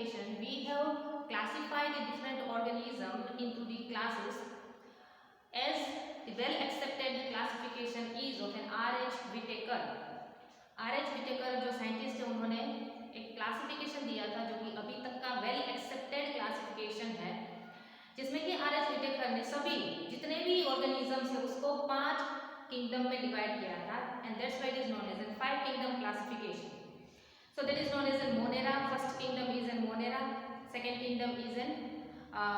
classification, we have classified the different organisms into the classes as the well accepted classification is of an R.H. Whittaker. R.H. Whittaker जो scientist है उन्होंने एक classification दिया था जो कि अभी तक का वेल एक्सेप्टेड क्लासिफिकेशन है, जिसमें कि R.H. Whittaker ने सभी जितने भी ऑर्गेनिजम्स है उसको 5 किंगडम में डिवाइड किया था, and that's why it is known as an 5 kingdom classification. So that is known as in Monera. First kingdom is in Monera, second kingdom is in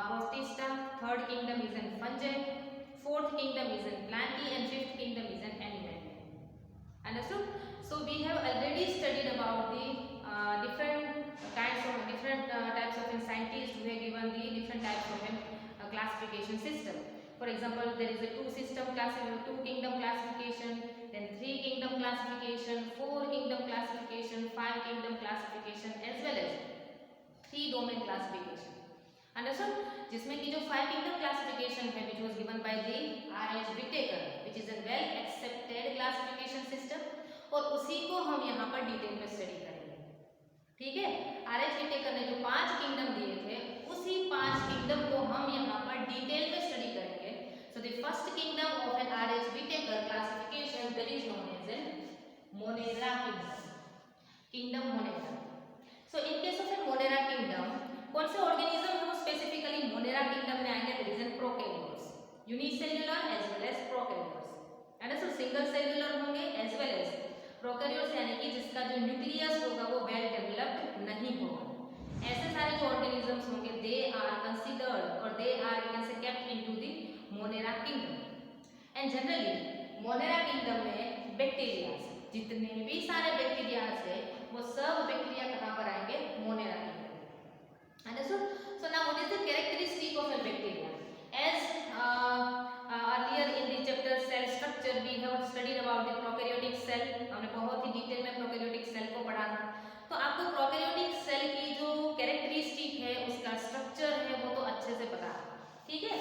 Protista, third kingdom is in Fungi, fourth kingdom is in Plantae, and fifth kingdom is in Animalia. Understood? So we have already studied about the different types of scientists who have given the different types of classification system. For example, there is a two kingdom classification, then 3 kingdom classification, 4 kingdom classification, 5 kingdom classification, as well as 3 domain classification. Understood? जिसमें कि जो 5 kingdom classification है which was given by the R.H. Whittaker, which is a well accepted classification system, और उसी को हम यहाँ पर डिटेल में स्टडी करेंगे. ठीक है, R.H. Whittaker ने जो 5 किंगडम दिए थे उसी 5 किंगडम को हम यहाँ पर डिटेल में स्टडी करेंगे. So the first kingdom of an R.H. Whittaker classification, that is known as a Monera kingdom. Kingdom Monera. So in case of a Monera kingdom, कौन से ऑर्गेनिज्म है वो स्पेसिफिकली मोनेरा किंगडम में आएंगे? That is an prokaryotes, unicellular as well as prokaryotes. And so single cellular होंगे as well as prokaryotes, यानी कि जिसका जो न्यूक्लियस होगा वो वेल डेवलप्ड नहीं होगा. ऐसे सारे जो ऑर्गेनिजम्स होंगे दे आर कंसीडर्ड और they are we can say kept into the Monera kingdom. And generally Monera kingdom में बैक्टीरिया, जितने भी सारे बैक्टीरिया है वो सब बैक्टीरिया कहाँ पर आएंगे? Monera kingdom. Understood? So now what is the characteristic of a bacteria? As earlier in the chapter cell structure we have studied about the prokaryotic cell. हमने बहुत ही डिटेल में prokaryotic cell को पढ़ा था. तो आपको prokaryotic cell की जो characteristic है उसका structure है वो तो अच्छे से पता है. ठीक है,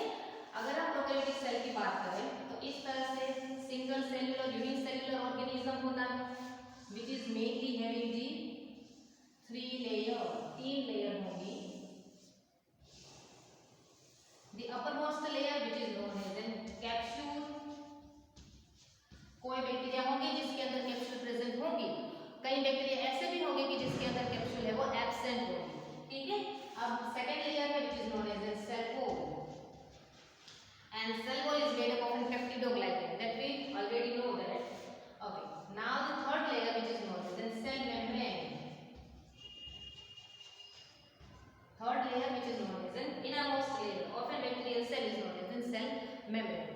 अगर आप prokaryotic cell की बात करें तो इस तरह से single cellular unicellular organism होता है which is mainly having the 3 layer होंगी. The uppermost layer which is known as a capsule. कोई बैक्टीरिया होंगे जिसके अंदर कैप्सूल प्रेजेंट होंगी, कई बैक्टीरिया ऐसे भी होंगे कि जिसके अंदर कैप्सूल है वो एब्सेंट होगी. ठीक है, अब सेकंड लेयर है which is known as a cell wall, and cell wall is made up of peptidoglycan, that we already know that. Okay, now the third layer which is known as a cell membrane. Third layer which is known as an innermost layer of a bacterial cell is known as a cell membrane.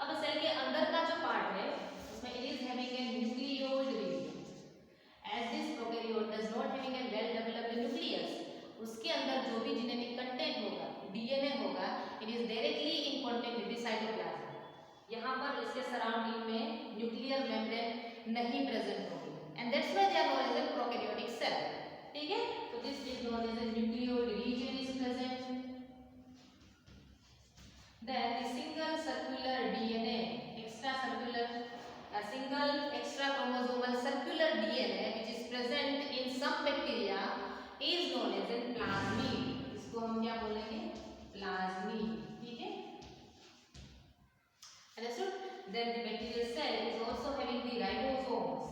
अब cell के अंदर का जो part है उसमें it is having a nucleoid region. As this prokaryote does not having a well developed nucleus, उसके अंदर जो भी जेनेटिक कंटेंट होगा, डीएनए होगा, it is directly in contact with the cytoplasm. यहाँ पर इसके सराउंडिंग में न्यूक्लियर मेम्ब्रेन नहीं प्रेजेंट होगी, and that's why they are known as a prokaryotic cell. ठीक है, तो this is known as a nucleoid region is present. Then the single circular DNA, single extra chromosomal circular DNA which is present in some bacteria is known as a plasmid. इसको हम क्या बोलेंगे? Plasmid. ठीक है, understood? Then the bacterial cell is also having the ribosomes.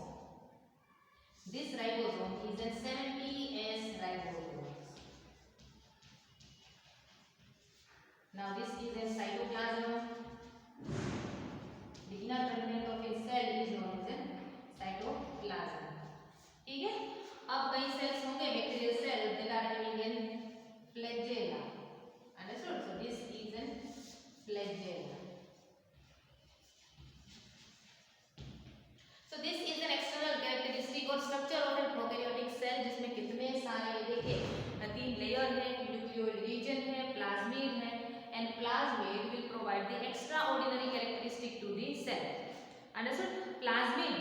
This ribosome is a 70S ribosome. Now this is a cytoplasm. The inner content of a cell is known as a cytoplasm. ठीक है, अब कई cells होंगे bacterial cell that are having a flagella. Understood? So this is a flagella. So this is an external characteristic or structure of a prokaryotic cell जिसमें कितने सारे देखिए 3 layer है, न्यूक्लियोइड रीजन है, प्लाज्मिड है, and plasmid will provide the extraordinary characteristic to the cell. Understood? Plasmid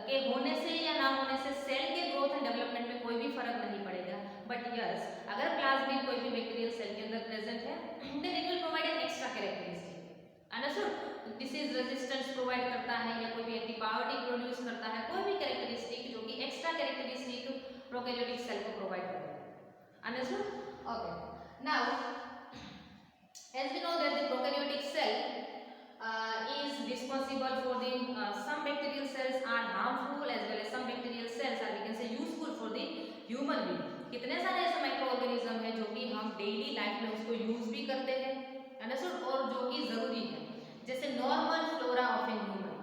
के होने से या ना होने से सेल के ग्रोथ एंड डेवलपमेंट में कोई भी फर्क नहीं पड़ेगा, बट यस अगर प्लाज्मिड कोई भी बैक्टीरियल सेल के अंदर प्रेजेंट है then it will provide an extra characteristic. Understood? Disease resistance provide करता है या कोई भी एंटीबायोटिक प्रोड्यूस करता है, कोई भी कैरेक्टरिस्टिक जो कि एक्स्ट्रा कैरेक्टरिस्टिक प्रोकैरियोटिक सेल को प्रोवाइड करता है. Understood? Okay. Now, as we know that the prokaryotic cell is responsible for the some bacterial cells are harmful as well as some bacterial cells are we can say useful for the human being. कितने सारे ऐसे micro organism है जो कि हम daily life में उसको use भी करते हैं, अंडरस्टूड, और जो कि जरूरी है, जैसे normal flora of an human.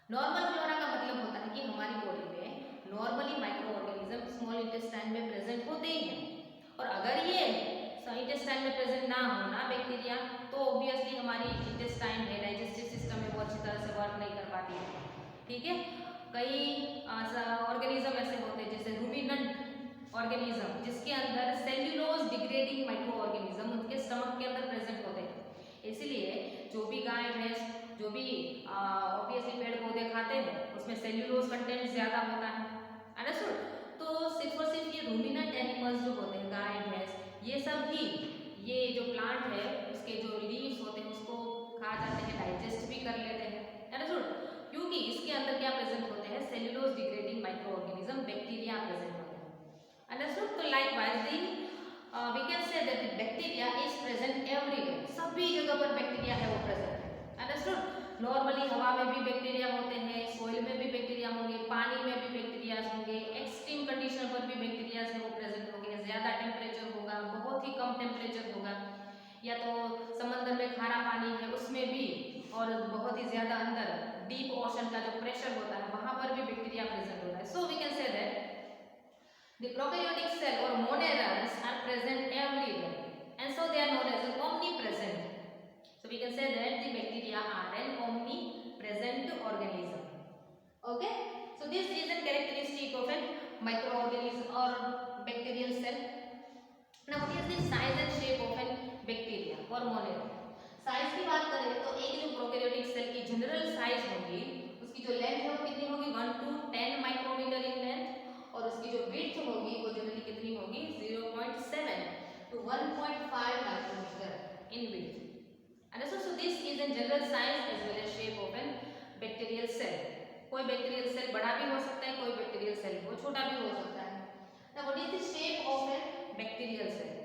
Normal flora का मतलब होता है कि हमारी बॉडी में normally micro organism small intestine में प्रेजेंट होते ही हैं, और अगर ये इंटेस्टाइन में प्रेजेंट ना होना बैक्टीरिया, तो ऑब्वियसली हमारी इंटेस्टाइन है, डाइजेस्टिव सिस्टम है, वो अच्छी तरह से वर्क नहीं कर पाती है। ठीक है, कई ऑर्गेनिज्म ऐसे होते हैं जैसे रूमिनेंट ऑर्गेनिज्म जिसके अंदर सेल्यूलोज डिग्रेडिंग माइक्रो ऑर्गेनिज्म उनके स्टमक के अंदर प्रेजेंट होते हैं। इसलिए जो भी गाय भैंस जो भी ऑब्वियसली पेड़ पौधे खाते हैं उसमें सेल्यूलोज कंटेंट ज्यादा होता है, अंडरस्टूड। तो सिर्फ और सिर्फ ये रूमिनेंट एनिमल्स जो होते हैं गाय भैंस ये सब ही ये जो प्लांट है उसके जो लीव्स होते हैं उसको खा जाते हैं, डाइजेस्ट भी कर लेते हैं, अंडरस्टूड, क्योंकि इसके अंदर क्या प्रेजेंट होते हैं cellulose degrading micro organism bacteria present होते हैं, अंडरस्टूड। तो likewise the we can say that the bacteria is present everywhere, सभी जगह पर बैक्टीरिया है वो प्रेजेंट है, अंडरस्टूड। नॉर्मली हवा में भी बैक्टीरिया होते हैं, सॉइल में भी बैक्टीरिया होंगे, पानी में भी बैक्टीरिया होंगे, एक्सट्रीम कंडीशन पर भी बैक्टीरिया है वो प्रेजेंट होंगे, ज्यादा टेम्परेचर होगा, बहुत ही कम टेम्परेचर होगा, या तो समंदर में खारा पानी है उसमें भी, और बहुत ही ज्यादा अंदर डीप ओशन का जो प्रेशर होता है वहां पर भी बैक्टीरिया प्रेजेंट होता है। So we can say that the prokaryotic cell or mononeurons are present everywhere and so they are known as omnipresent. So we can say that the bacteria are an omnipresent organism. Okay, so this is a characteristic of a microorganism or bacterial cell. Now what is the size and shape of a bacteria or moneuron? Size की बात करें तो एक जो prokaryotic cell की general size होगी उसकी जो लेंथ है वो कितनी होगी 1 to 10 माइक्रोमीटर इन लेंथ, और उसकी जो विड्थ होगी वो जनरली कितनी होगी 0.7 to 1.5 micrometre in width, and so this is a general size as well as shape of a bacterial cell. कोई बैक्टीरियल सेल बड़ा भी हो सकता है, कोई बैक्टीरियल सेल वो छोटा भी हो सकता है। Now what is the shape of a bacterial cell?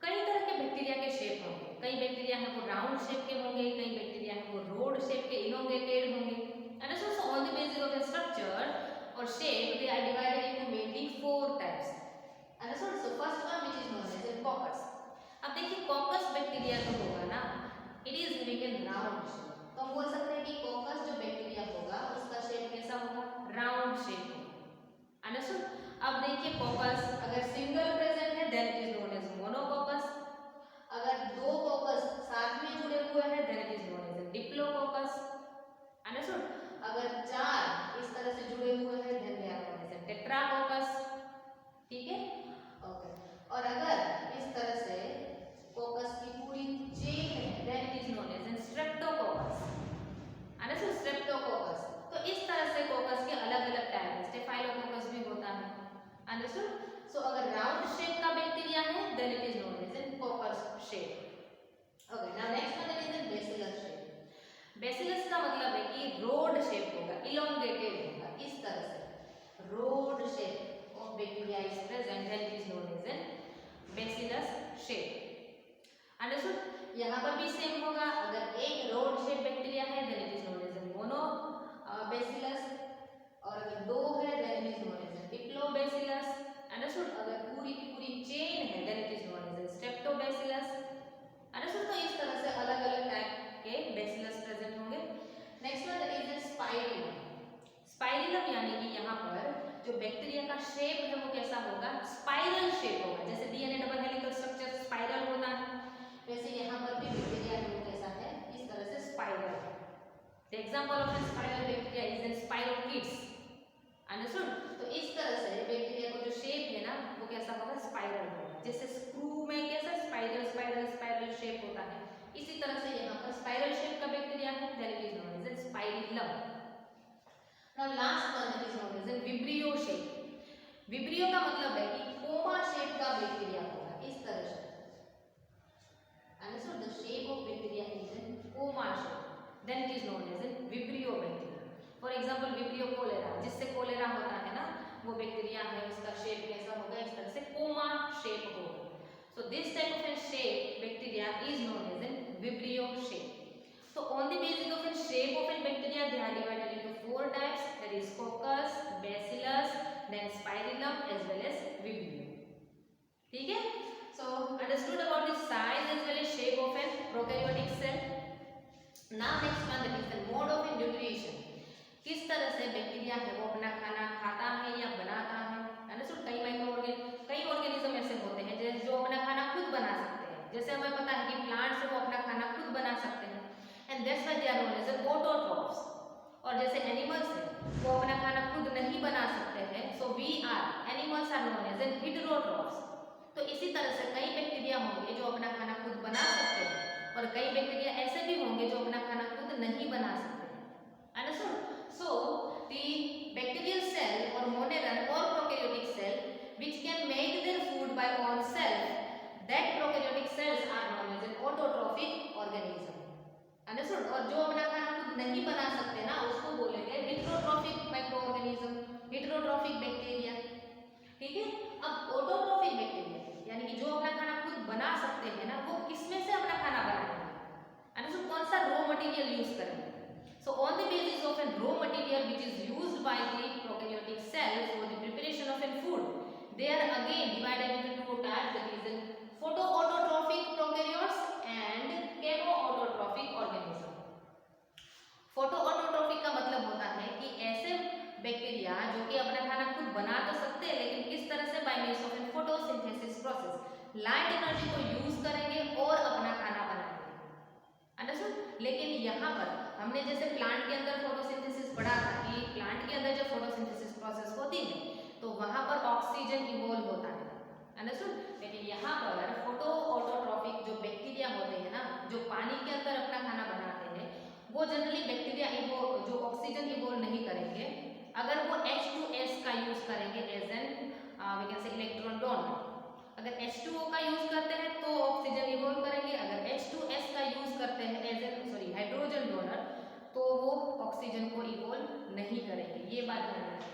कई तरह के बैक्टीरिया के शेप होंगे, कई बैक्टीरिया है वो राउंड शेप के होंगे, कई बैक्टीरिया है वो रोड शेप के इलोंगेटेड होंगे, and so on the basis of the structure or shape they are divided into mainly 4 types, and so first one which is known as a coccus. अब देखिए caucus bacteria जो होगा ना it is having A round shape, तो हम बोल सकते हैं कि कॉकस जो बैक्टीरिया होगा उसका शेप कैसा होगा राउंड शेप होगा, अंडरस्टूड। अब देखिए कॉकस अगर सिंगल प्रेजेंट है then it is known as monococcus, अगर दो कॉकस साथ में जुड़े हुए हैं then it is known as diplococcus, understood. अगर चार इस तरह से जुड़े हुए हैं then they are known as tetracoccus, ठीक है, ओके। और अगर इस तरह से कोकस की पूरी चेन है then it is known as streptococcus, understood, streptococcus. तो इस तरह से कोकस के अलग-अलग टाइप है, स्टेफाइलोकोकस भी होता है, अंडरस्टूड। सो अगर राउंड शेप का बैक्टीरिया है then it is known as an coccus shape. Okay, now next one is an bacillus shape. Bacillus का मतलब है कि रोड शेप होगा, इलोंगेटेड होगा, इस तरह से rod shape of bacteria is present then it is known as an bacillus shape, understood. यहाँ पर भी सेम होगा, अगर एक रोड शेप बैक्टीरिया है then it is known as an mono bacillus, और अगर दो है then it is known as an diplobacillus, understood. अगर पूरी की पूरी चेन है then it is known as an streptobacillus, understood. तो इस तरह से अलग-अलग टाइप के बेसिलस प्रेजेंट होंगे। Next one is spirillum. Spirillum यानी कि यहाँ पर जो बैक्टीरिया का शेप है वो कैसा होगा स्पाइरल शेप होगा, जैसे DNA double helical structure spiral होता है वैसे यहाँ पर भी बैक्टीरिया है वो कैसा है इस तरह से spiral. The example of spiral bacteria is an spirochetes, understood. तो इस तरह से बैक्टीरिया को जो शेप है ना वो कैसा होगा स्पाइरल होगा, जैसे स्क्रू में कैसा स्पाइरल स्पाइरल स्पाइरल शेप होता है, इसी तरह से यहाँ पर स्पाइरल शेप का बैक्टीरिया है that is known as spirillum. Now last one is known as vibrio shape. Vibrio का मतलब है कि कोमा शेप का बैक्टीरिया होगा, इस तरह से, understood. The shape of bacteria is in comma shape then it is known as vibrio as well as vivium. ठीक है, so understood about the size as well as shape of an prokaryotic cell. Now next one, that is the mode of nutrition. किस तरह से bacteria है वो अपना खाना खाता है या बनाता है। अंडरस्टूड। कई ऑर्गेनिज्म ऐसे होते हैं जो अपना खाना खुद बना सकते हैं, जैसे हमें पता है कि प्लांट्स वो अपना खाना खुद बना सकते हैं, and that's why they are known as autotrophs. और जैसे एनिमल्स है वो अपना खाना खुद नहीं बना सकते हैं, so animals are known as heterotrophs. तो इसी तरह से कई बैक्टीरिया होंगे जो अपना खाना खुद बना सकते हैं, और कई बैक्टीरिया ऐसे भी होंगे जो अपना खाना खुद नहीं बना सकते हैं। Understood. So the bacterial cell or monomer or prokaryotic cell which can make their food by own self, that prokaryotic cells are known as an autotrophic organism. Understood? और जो अपना खाना खुद नहीं बना सकते ना उसको बोलेंगे heterotrophic microorganism, heterotrophic bacteria. ठीक है। अब autotrophic bacteria यानी कि जो अपना खाना खुद बना सकते हैं ना, वो किसमें से अपना खाना बनाएंगे, अंडरस्टूड, कौन सा रॉ मटेरियल यूज करेंगे। So on the basis of a raw material which is used by the prokaryotic cell for the preparation of a food, they are again divided into two types, that is photoautotrophic prokaryotes and chemoautotrophic organism. Photoautotrophic का मतलब होता है कि ऐसे bacteria जो कि अपना खाना खुद बना तो सकते हैं, लेकिन किस तरह से, by means of A photosynthesis process, light energy को यूज करेंगे और अपना खाना बनाएंगे। अंडरस्टूड। लेकिन यहाँ पर हमने जैसे प्लांट के अंदर फोटोसिंथेसिस पढ़ा था कि प्लांट के अंदर जब फोटोसिंथेसिस प्रोसेस होती है तो वहाँ पर ऑक्सीजन इवॉल्व होता है। अंडरस्टूड। लेकिन यहाँ पर फोटोऑटोट्रॉफिक जो बैक्टीरिया होते हैं ना, जो पानी के अंदर अपना खाना बनाते हैं, वो जनरली बैक्टीरिया जो ऑक्सीजन इवॉल्व नहीं करेंगे। अगर वो H2S का यूज करेंगे as an we can say electron donor, अगर H2O का यूज करते हैं तो ऑक्सीजन इवॉल्व करेंगे, अगर H2S का यूज करते हैं एज एन हाइड्रोजन डोनर तो वो ऑक्सीजन को इवॉल्व नहीं करेंगे। ये बात ध्यान रखना।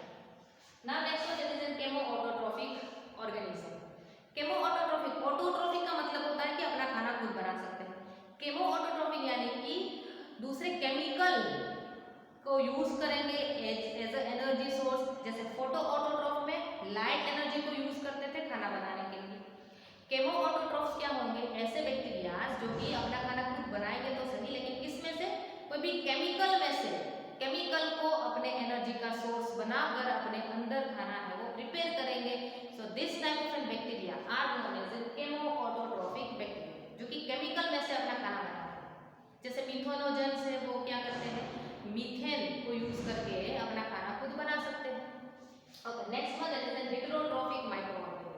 Now next one is an chemoautotrophic organism. Chemoautotrophic, autotrophic का मतलब होता है कि अपना खाना खुद बना सकते हैं। केमोऑटोट्रॉफिक यानी कि दूसरे केमिकल को यूज करेंगे एज अ एनर्जी सोर्स, जैसे फोटोऑटोट्रॉफ में लाइट एनर्जी को यूज करते थे खाना बनाने के लिए। केमोऑटोट्रॉफ्स क्या होंगे, ऐसे बैक्टीरियाज जो कि अपना खाना खुद बनाएंगे तो सही, लेकिन किसमें से, कोई भी केमिकल में से, केमिकल को अपने एनर्जी का सोर्स बनाकर अपने अंदर खाना है वो प्रिपेयर करेंगे। So this type of bacteria are known as chemoautotrophic bacteria, जो कि केमिकल में से अपना खाना बनाते हैं। जैसे मिथेनोजेंस है, वो क्या करते हैं, मीथेन को यूज करके अपना खाना खुद बना सकते हैं। Okay, next one is N heterotrophic microorganism.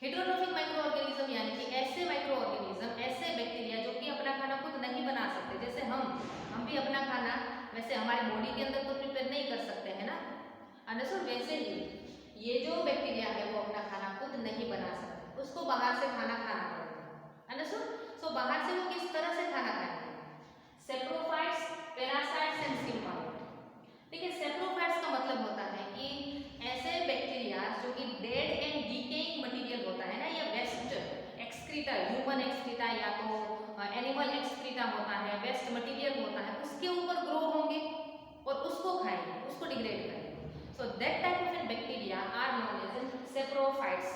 Heterotrophic microorganism यानी कि ऐसे माइक्रोऑर्गेनिज्म, ऐसे बैक्टीरिया जो कि अपना खाना खुद नहीं बना सकते। जैसे हम भी अपना खाना वैसे हमारे बॉडी के अंदर तो प्रिपेयर नहीं कर सकते हैं ना, अंडरस्टूड। वैसे ही ये जो बैक्टीरिया है वो अपना खाना खुद नहीं बना सकते, उसको बाहर से खाना पड़ेगा, अंडरस्टूड। सो बाहर से वो किस तरह से खाना खाएंगे, सेप्रोफाइट्स, पैरासाइट्स एंड सिम्बायोट। ठीक है, सेप्रोफाइट्स का मतलब होता है कि ऐसे बैक्टीरिया जो कि डेड एंड डीकेइंग मटेरियल होता है ना, या वेस्ट एक्सक्रीटा, ह्यूमन एक्सक्रीटा या तो एनिमल एक्सक्रीटा होता है, वेस्ट मटेरियल होता है, उसके ऊपर ग्रो होंगे और उसको खाएंगे, उसको डिग्रेड करेंगे। So that type of bacteria are known as saprophytes.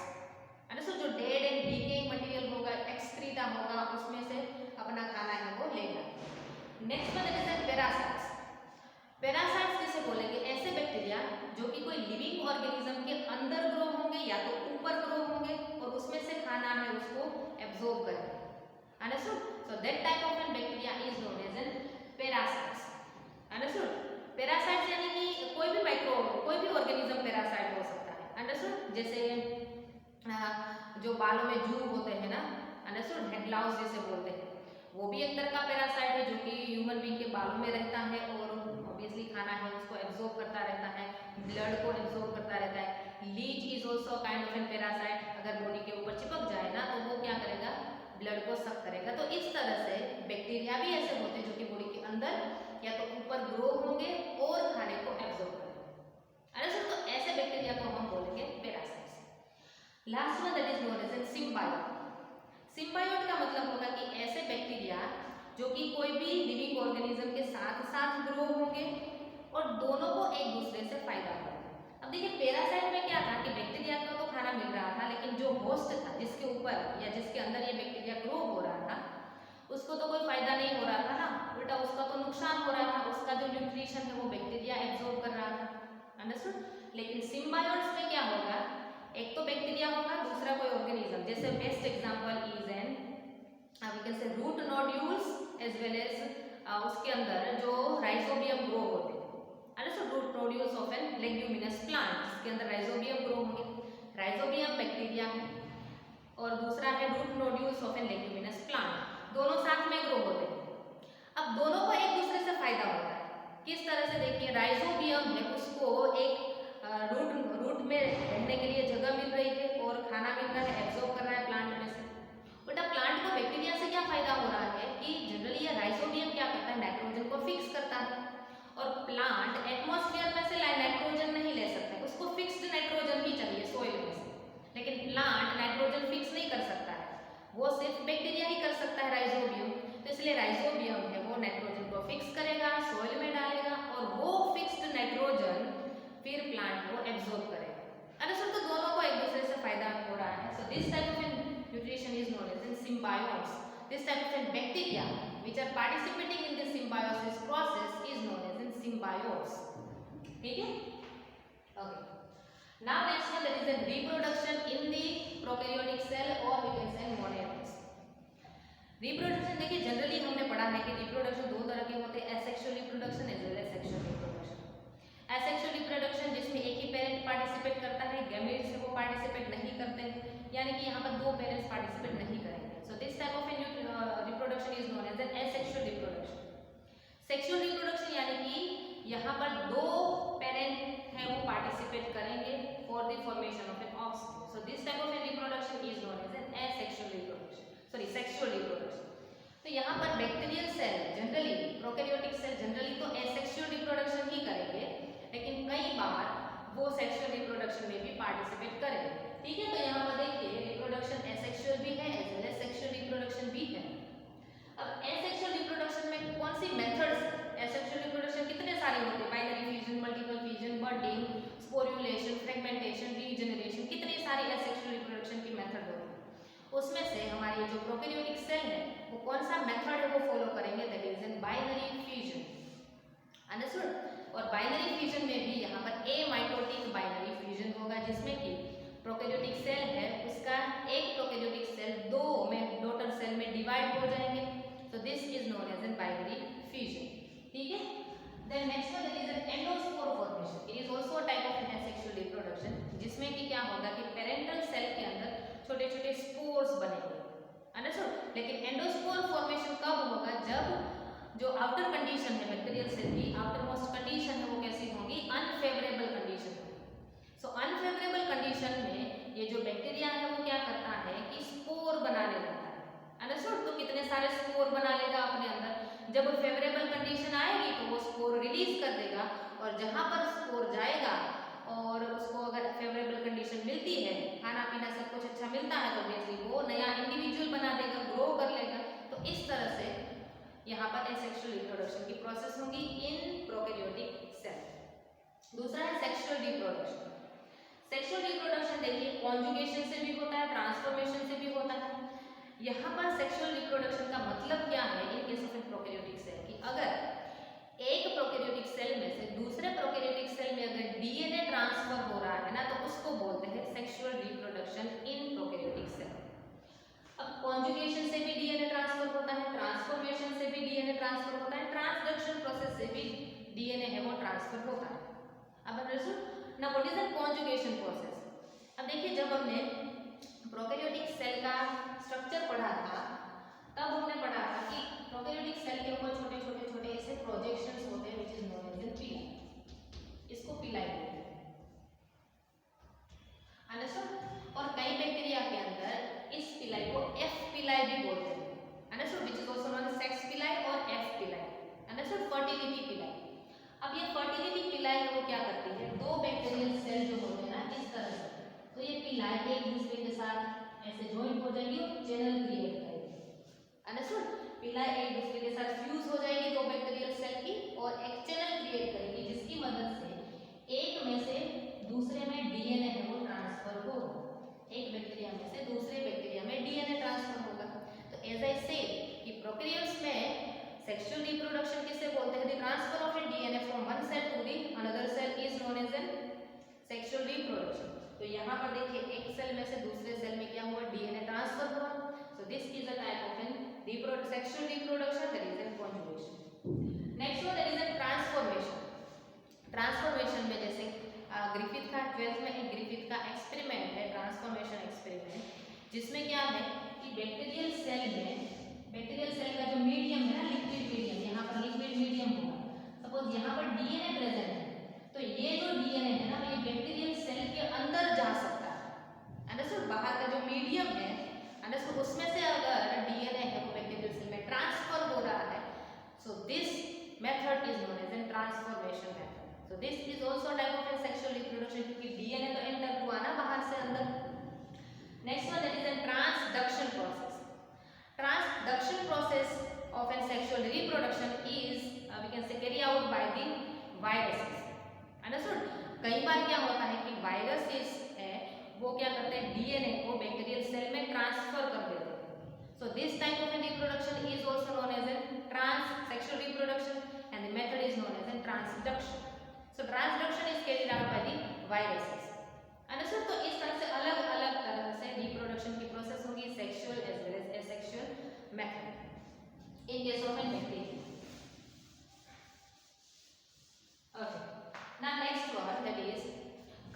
Understood. जो डेड एंड डीकेइंग मटेरियल होगा, एक्सक्रीटा होगा, उसमें से अपना खाना है वो लेगा। Next one is parasites. Parasites किसे बोलेंगे, ऐसे बैक्टीरिया जो कि कोई लिविंग ऑर्गेनिज्म के अंदर ग्रो होंगे या तो ऊपर ग्रो होंगे और उसमें से खाना है उसको एब्जॉर्ब करेंगे। Understood. So that type of an bacteria is known as an parasites. Understood. Parasites यानी कि कोई भी ऑर्गेनिज्म पैरासाइट हो सकता है, अंडरस्टूड। जैसे जो बालों में जू होते हैं ना, अंडरस्टूड, हेडलाउस जिसे बोलते हैं, वो भी एक तरह का पैरासाइट है जो कि ह्यूमन बीइंग के बालों में रहता है और ऑब्वियसली खाना है उसको एब्जॉर्ब करता रहता है, ब्लड को एब्जॉर्ब करता रहता है। Leech is also kind of an parasite, अगर बॉडी के ऊपर चिपक जाए ना तो वो क्या करेगा, ब्लड को सक करेगा। तो इस तरह से बैक्टीरिया भी ऐसे होते हैं जो कि बॉडी के अंदर या तो ऊपर ग्रो होंगे और खाने को एब्जॉर्ब करेंगे। अंडरस्टूड। तो ऐसे बैक्टीरिया को हम बोलेंगे parasites. Last one that is known as an symbiote. Symbiote का मतलब होगा कि ऐसे बैक्टीरिया जो कि कोई भी लिविंग ऑर्गेनिज्म के साथ साथ ग्रो होंगे और दोनों को एक दूसरे से फायदा होगा। अब देखिए पैरासाइट में क्या था कि बैक्टीरिया को तो खाना मिल रहा था, लेकिन जो होस्ट था जिसके ऊपर या जिसके अंदर ये बैक्टीरिया ग्रो हो रहा था उसको तो कोई फायदा नहीं हो रहा था ना, उल्टा उसका तो नुकसान हो रहा था। उसका जो न्यूट्रिशन है वो बैक्टीरिया एब्जॉर्ब कर रहा था। अंडरस्टूड। लेकिन सिम्बायोट्स में क्या होगा, एक तो बैक्टीरिया होगा, दूसरा कोई ऑर्गेनिज्म। जैसे best example is an we can say root nodules as well as उसके अंदर जो राइजोबियम ग्रो होते हैं। Understood. Root nodules of an leguminous plant, इसके अंदर राइजोबियम ग्रो होंगे। राइजोबियम बैक्टीरिया है और दूसरा है root nodules of an leguminous plant, दोनों साथ में ग्रो होते हैं। अब दोनों को एक दूसरे से फायदा होता है। किस तरह से, देखिए राइजोबियम है उसको एक रूट में रहने के लिए जगह मिल रही है और खाना मिल रहा है, एब्जॉर्ब कर रहा है प्लांट में से। बेटा प्लांट को बैक्टीरिया से क्या फायदा हो रहा है कि जनरली ये राइजोबियम क्या करता है, नाइट्रोजन को फिक्स करता है। और प्लांट एटमॉस्फेयर में से नाइट्रोजन नहीं ले सकता है, उसको फिक्स्ड नाइट्रोजन ही चाहिए सॉइल में से। लेकिन प्लांट नाइट्रोजन फिक्स नहीं कर सकता है, वो सिर्फ बैक्टीरिया ही कर सकता है, राइजोबियम। तो इसलिए राइजोबियम है वो नाइट्रोजन को फिक्स करेगा, सॉइल में डालेगा और वो फिक्स्ड नाइट्रोजन फिर प्लांट को एब्जॉर्ब करेगा। अंडरस्टूड। तो दोनों को एक दूसरे से फायदा हो रहा है। So this type of nutrition is known as in symbiotes. This type of bacteria which are participating in the symbiosis process is known as in symbiotes. ठीक है? Okay. Now next one, that is the reproduction in the prokaryotic cell or we can say monads. Reproduction देखिए generally हमने पढ़ा है कि reproduction दो तरह के होते हैं, asexual reproduction as well as sexual reproduction. Asexual reproduction जिसमें एक ही पेरेंट पार्टिसिपेट करता है, गैमेट्स से वो पार्टिसिपेट नहीं करते हैं, यानी कि यहाँ पर दो पेरेंट्स पार्टिसिपेट नहीं करेंगे। So this type of reproduction is known as an asexual reproduction. Sexual reproduction यानी कि यहाँ पर दो पेरेंट हैं वो पार्टिसिपेट करेंगे for the formation of an offspring. So this type of reproduction is known as an asexual reproduction, sorry sexual reproduction. तो यहाँ पर bacterial cell generally, prokaryotic cell generally तो एसेक्सुअल रिप्रोडक्शन ही करेंगे, लेकिन कई बार वो सेक्सुअल रिप्रोडक्शन में भी पार्टिसिपेट करेंगे। ठीक है, तो यहाँ पर देखिए रिप्रोडक्शन एसेक्सुअल भी है as well as sexual reproduction भी है। अब एसेक्सुअल रिप्रोडक्शन में कौन सी मेथड्स, एसेक्सुअल रिप्रोडक्शन कितने सारे होते हैं, binary fusion, multiple fusion, budding, sporulation, fragmentation, regeneration, कितनी सारी एसेक्सुअल रिप्रोडक्शन की मेथड होती है। उसमें से हमारी जो प्रोकैरियोटिक सेल है वो कौन सा मेथड है वो फॉलो करेंगे, that is in binary fusion. Understood. और बाइनरी फ्यूजन में भी यहाँ पर एमाइटोटिक बाइनरी फ्यूजन होगा, जिसमें कि प्रोकैरियोटिक सेल है उसका एक प्रोकैरियोटिक सेल दो में डॉटर सेल में डिवाइड हो जाएंगे। So this is known as an binary fusion. ठीक है। Then next one is an endospore formation. It is also a type of asexual reproduction, जिसमें कि क्या होगा कि पेरेंटल सेल के अंदर छोटे छोटे स्पोर्स बनेंगे। अंडरस्टूड। लेकिन एंडोस्पोर फॉर्मेशन कब होगा, जब जो आउटर कंडीशन है बैक्टीरियल सेल की, आउटर मोस्ट कंडीशन है वो कैसी होगी, अनफेवरेबल कंडीशन होगी। सो अनफेवरेबल कंडीशन में ये जो बैक्टीरिया है वो क्या करता है कि स्पोर बनाने लगता है। अंडरस्टूड। तो कितने सारे स्पोर बना लेगा अपने अंदर। जब फेवरेबल कंडीशन आएगी तो वो स्पोर रिलीज कर देगा, और जहां पर स्पोर जाएगा और उसको अगर फेवरेबल कंडीशन मिलती है, खाना पीना सब कुछ अच्छा मिलता है, तो ऑब्वियसली वो नया इंडिविजुअल बना देगा, ग्रो कर लेगा। तो इस तरह से यहाँ पर एसेक्सुअल रिप्रोडक्शन की प्रोसेस होगी इन प्रोकैरियोटिक सेल। दूसरा है सेक्सुअल रिप्रोडक्शन। सेक्सुअल रिप्रोडक्शन देखिए कॉन्जुगेशन से भी होता है, ट्रांसफॉर्मेशन से भी होता है। यहाँ पर सेक्सुअल रिप्रोडक्शन का मतलब क्या है in case of prokaryotic cell की, अगर एक प्रोकैरियोटिक सेल में से दूसरे प्रोकैरियोटिक सेल में अगर डीएनए ट्रांसफर हो रहा है ना, तो उसको बोलते हैं sexual reproduction in prokaryotic cell. अब कॉन्जुगेशन से भी डीएनए ट्रांसफर होता है, ट्रांसफॉर्मेशन से भी डीएनए ट्रांसफर होता है, ट्रांसडक्शन प्रोसेस से भी डीएनए है वो ट्रांसफर होता है। अब understood. Now what is the conjugation process. अब देखिए जब हमने प्रोकैरियोटिक सेल का स्ट्रक्चर पढ़ा था, तब हमने पढ़ा था कि प्रोकैरियोटिक सेल के ऊपर छोटे छोटे छोटे ऐसे प्रोजेक्शंस होते हैं which is known as an pili. इसको पिलाई बोलते हैं। अंडरस्टूड। और कई बैक्टीरिया के अंदर इस पिलाई को एफ पिलाई भी बोलते हैं। Understood. Which is also known as sex pili और एफ पिलाई। अंडरस्टूड। फर्टिलिटी पिलाई। अब ये फर्टिलिटी पिलाई है वो क्या करती है, दो बैक्टीरियल सेल जो होते हैं ना इस तरह से, तो ये पिलाई एक दूसरे के साथ ऐसे ज्वाइंट हो जाएगी और चैनल क्रिएट करेगी। अंडरस्टूड। पिलाई एक दूसरे के साथ फ्यूज हो जाएगी दो बैक्टीरियल सेल की और एक चैनल क्रिएट करेगी, जिसकी मदद से एक में से दूसरे में डीएनए है वो ट्रांसफर होगा, एक बैक्टीरिया में से दूसरे बैक्टीरिया में डीएनए ट्रांसफर होगा। तो एज आई से कि प्रोकैरियोट्स में सेक्सुअल रिप्रोडक्शन किसे बोलते हैं? The transfer of a DNA from one cell to the another cell is known as an sexual reproduction. तो यहाँ पर देखिए एक सेल में से दूसरे सेल में क्या हुआ? डीएनए ट्रांसफर हुआ। So this is a type of an sexual reproduction, that is an conjugation. Next one that is an transformation. Transformation में जैसे ग्रिफिथ का 12th में एक ग्रिफिथ का एक्सपेरिमेंट है, ट्रांसफॉर्मेशन एक्सपेरिमेंट, जिसमें क्या है कि बैक्टीरियल सेल का जो मीडियम है ना, लिक्विड मीडियम, यहाँ पर लिक्विड मीडियम होगा। सपोज यहाँ पर डीएनए प्रेजेंट है, तो ये जो डीएनए है ना, ये बैक्टीरियल सेल के अंदर जा सकता है, अंडरस्टूड? बाहर का जो मीडियम है, अंडरस्टूड, उसमें से अगर डीएनए है वो बैक्टीरियल सेल में ट्रांसफर हो रहा है, so this method is known as an transformation method. So this is also a type of a sexual reproduction क्योंकि DNA तो एंटर हुआ ना बाहर से अंदर। Next one that is a transduction process. Transduction process of a sexual reproduction is we can say carry out by the viruses. Understood? कई बार क्या होता है कि वायरसेस है वो क्या करते हैं? DNA को बैक्टीरियल सेल में ट्रांसफर कर देते हैं। So this type of a reproduction is also known as a transsexual reproduction and the method is known as a transduction. So transduction is carried out by the viruses. Understood? तो इस तरह से अलग-अलग तरह से रिप्रोडक्शन की process होगी, sexual as well as asexual method in case of an bacteria. Okay, now next one that is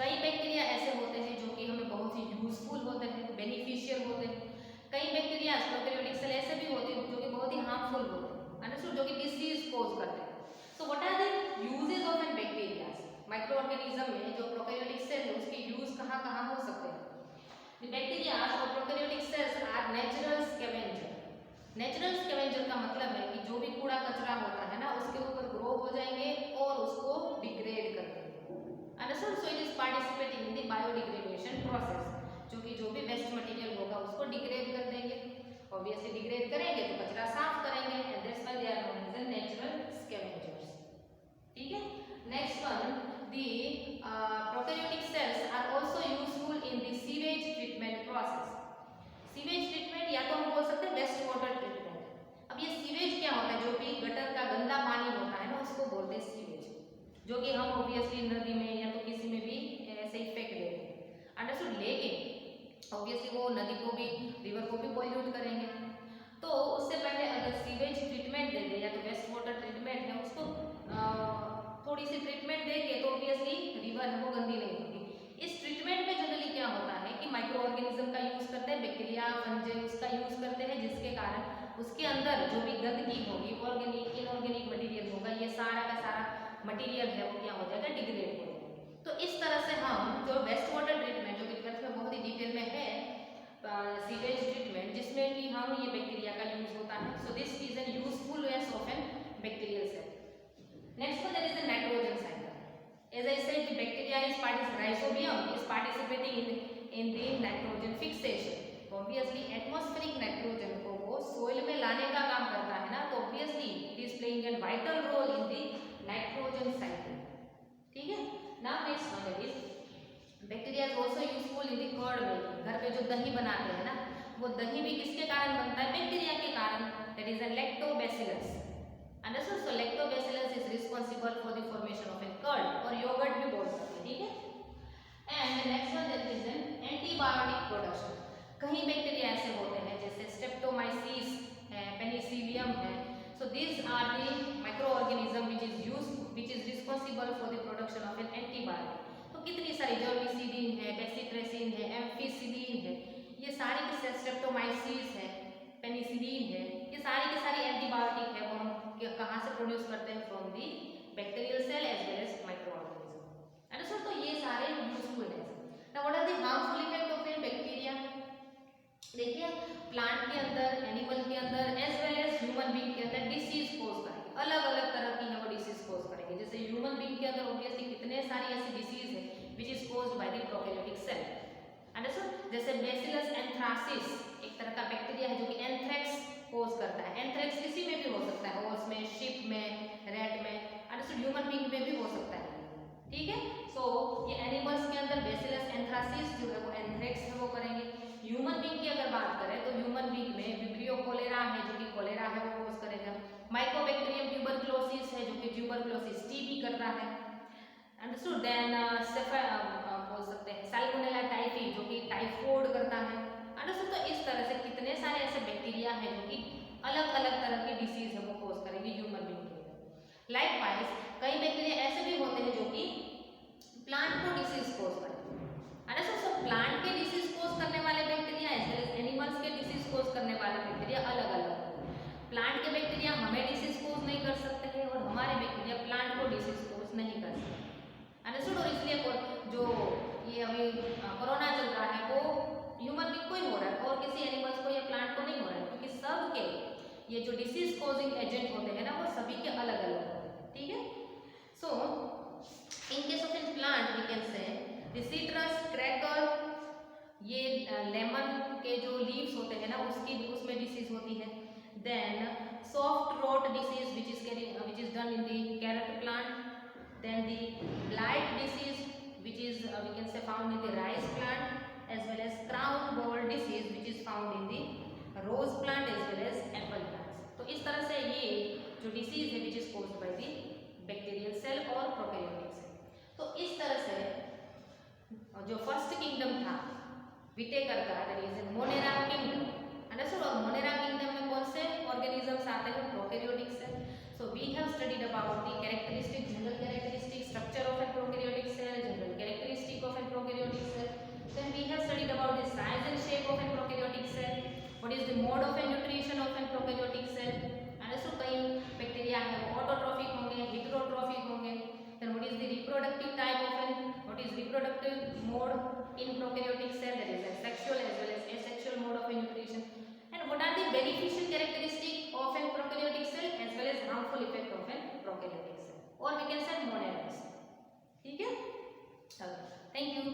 कई बैक्टीरिया ऐसे होते हैं जो कि हमें बहुत ही यूजफुल होते हैं, बेनिफिशियल होते हैं। कई बैक्टीरिया प्रोकैरियोटिक सेल ऐसे भी होते हैं जो कि बहुत ही हार्मफुल होते हैं, अंडरस्टूड, जो कि डिसीज कोज करते हैं। So what are the uses of an bacteria? Micro organism में जो प्रोकैरियोटिक सेल है उसके यूज कहाँ-कहाँ हो सकते हैं? The bacteria or prokaryotic cells are natural scavenger. Natural scavenger का मतलब है कि जो भी कूड़ा कचरा होता है ना उसके ऊपर ग्रो हो जाएंगे और उसको डिग्रेड कर देंगे। Understood? So it is participating in the biodegradation process, जो कि जो भी वेस्ट मटेरियल होगा उसको डिग्रेड कर देंगे। ऑब्वियसली डिग्रेड करेंगे तो कचरा साफ करेंगे and that's why they are known as natural scavengers. ठीक है, next one, the prokaryotic cells are also useful in the sewage treatment process. Sewage treatment या तो हम बोल सकते हैं वेस्ट वाटर ट्रीटमेंट। अब ये सीवेज क्या होता है? जो भी गटर का गंदा पानी होता है ना उसको बोलते हैं सीवेज, जो कि हम ऑब्वियसली नदी में या तो किसी में भी ऐसे ही फेंक देते हैं। अंडरस्टूड? लेकिन ऑब्वियसली वो नदी को भी, रिवर को भी पॉल्यूट करेंगे, तो उससे पहले अगर सीवेज ट्रीटमेंट दे दे या तो वेस्ट वाटर ट्रीटमेंट है उसको थोड़ी सी ट्रीटमेंट देंगे तो ऑब्वियसली रिवर है वो गंदी नहीं होगी। इस ट्रीटमेंट में जनरली क्या होता है कि माइक्रो ऑर्गेनिज्म का यूज करते हैं, बैक्टीरिया, फंजे, उसका यूज करते हैं, जिसके कारण उसके अंदर जो भी गंदगी होगी, ऑर्गेनिक इनऑर्गेनिक मटेरियल होगा, ये सारा का सारा मटेरियल है वो क्या हो जाएगा? डिग्रेड हो जाएगा। तो इस तरह से हम जो वेस्ट वाटर ट्रीटमेंट, जो कि 12th में बहुत ही डिटेल में है, सीवेज ट्रीटमेंट, जिसमें कि हम ये बैक्टीरिया का यूज होता है। So this is an useful ways of an bacterial cell. Next one, there is a nitrogen cycle. As I said, the bacteria rhizobium is participating in the nitrogen fixation. Obviously, atmospheric nitrogen को वो soil में लाने का काम करता है ना, तो obviously it is playing a vital role in the nitrogen cycle. ठीक है? Now next one that is bacteria is also useful in the curd making. घर पे जो दही बनाते हैं ना, वो दही भी किसके कारण बनता है? बैक्टीरिया के कारण। That is a lactobacillus. Understood? So lactobacillus is responsible for the formation of a curd or yogurt भी बोल सकते हैं। ठीक है? And the next one that is an antibiotic production. कहीं बैक्टीरिया ऐसे होते हैं जैसे स्ट्रेप्टोमाइसिस है, पेनिसिलियम है। So these are the microorganism which is responsible for the production of an antibiotic. तो कितनी सारी जर्मिसिडीन है, बेसिट्रेसिन है, एम्फिसिलिन है, ये सारी की स्ट्रेप्टोमाइसिस है, पेनिसिलिन है, ये सारी की सारी एंटीबायोटिक है। वो हम कहाँ से प्रोड्यूस करते हैं? From the bacterial cell as well as microorganism. Understood? तो ये सारे यूजफुल है। Now what are the harmful effect of a bacteria? देखिए, प्लांट के अंदर, एनिमल के अंदर as well as human being के अंदर डिसीज कोज करेंगे, अलग अलग तरह की है वो डिसीज कोज करेंगे। जैसे ह्यूमन बीइंग के अंदर ऑब्वियसली कितने सारी ऐसी डिसीज है which is caused by the prokaryotic cell. Understood? जैसे बेसिलस एंथ्रासिस एक तरह का बैक्टीरिया है जो कि एंथ्रेक्स कोज करता है। एंथ्रेक्स किसी में भी हो सकता है, हॉर्स में, शिप में, रैट में, अंडरस्टूड? ह्यूमन बीइंग में भी हो सकता है। ठीक है? तो ये एनिमल्स के अंदर बेसिलस एंथ्रासिस जो है वो एंथ्रेक्स है वो करेंगे। ह्यूमन बींग की अगर बात करें तो ह्यूमन बींग में विब्रियो कोलेरा है जो कि कोलेरा है वो कोज करेगा। माइकोबैक्टीरियम ट्यूबरक्लोसिस है जो कि ट्यूबरक्लोसिस टीबी करता है। अंडरस्टूड। देन बोल सकते हैं सैल्मोनेला टाइफी जो कि टाइफॉइड करता है। अंडरस्टूड। तो इस तरह से कितने सारे ऐसे बैक्टीरिया हैं जो कि अलग अलग तरह की डिसीज है वो कोज करेंगे ह्यूमन बींग के अंदर। लाइकवाइज कई बैक्टीरिया ऐसे भी होते हैं जो कि प्लांट को डिसीज कोज करते हैं। अंडरस्टूड। सो प्लांट के डिसीज कोज करने वाले bacteria as well as animals के डिसीज कोज करने वाले बैक्टीरिया अलग अलग होते हैं। प्लांट के बैक्टीरिया हमें डिसीज कोज नहीं कर सकते हैं और हमारे बैक्टीरिया प्लांट को डिसीज कोज नहीं कर सकते। अंडरस्टूड। और इसलिए जो ये अभी कोरोना चल रहा है वो ह्यूमन बींग को ही हो रहा है और किसी एनिमल्स को या प्लांट को नहीं हो रहा है, क्योंकि सब के ये जो डिसीज कॉजिंग एजेंट होते हैं ना वो सभी के अलग अलग होते हैं। ठीक है। So in case of in plant we can say the citrus cracker, ये लेमन के जो लीव्स होते हैं ना उसमें डिसीज होती है। Then soft rot disease which is done in the carrot plant. Then the blight disease which is we can say found in the rice plant as well as crown gall disease which is found in the rose plant as well as apple plants. तो इस तरह से ये जो disease है which is caused by the bacterial cell और prokaryotic cell. तो इस तरह से जो फर्स्ट किंगडम था विटेकर का that is Monera kingdom, understood. और मोनेरा किंगडम में कौन से ऑर्गेनिजम्स आते हैं? Prokaryotic cell. So we have studied about the characteristic, general characteristic, structure of a prokaryotic cell, general characteristic of a prokaryotic cell. Then we have studied about the size and shape of a prokaryotic cell. What is the mode of a nutrition of a prokaryotic cell? And so कई bacteria है वो autotrophic होंगे, heterotrophic होंगे। Then what is the reproductive type of an, what is reproductive mode in prokaryotic cell? That is a sexual as well as asexual mode of a nutrition. And what are the beneficial characteristics of a prokaryotic cell as well as harmful effect of a prokaryotic cell, or we can say monomerase. ठीक है? Thank you.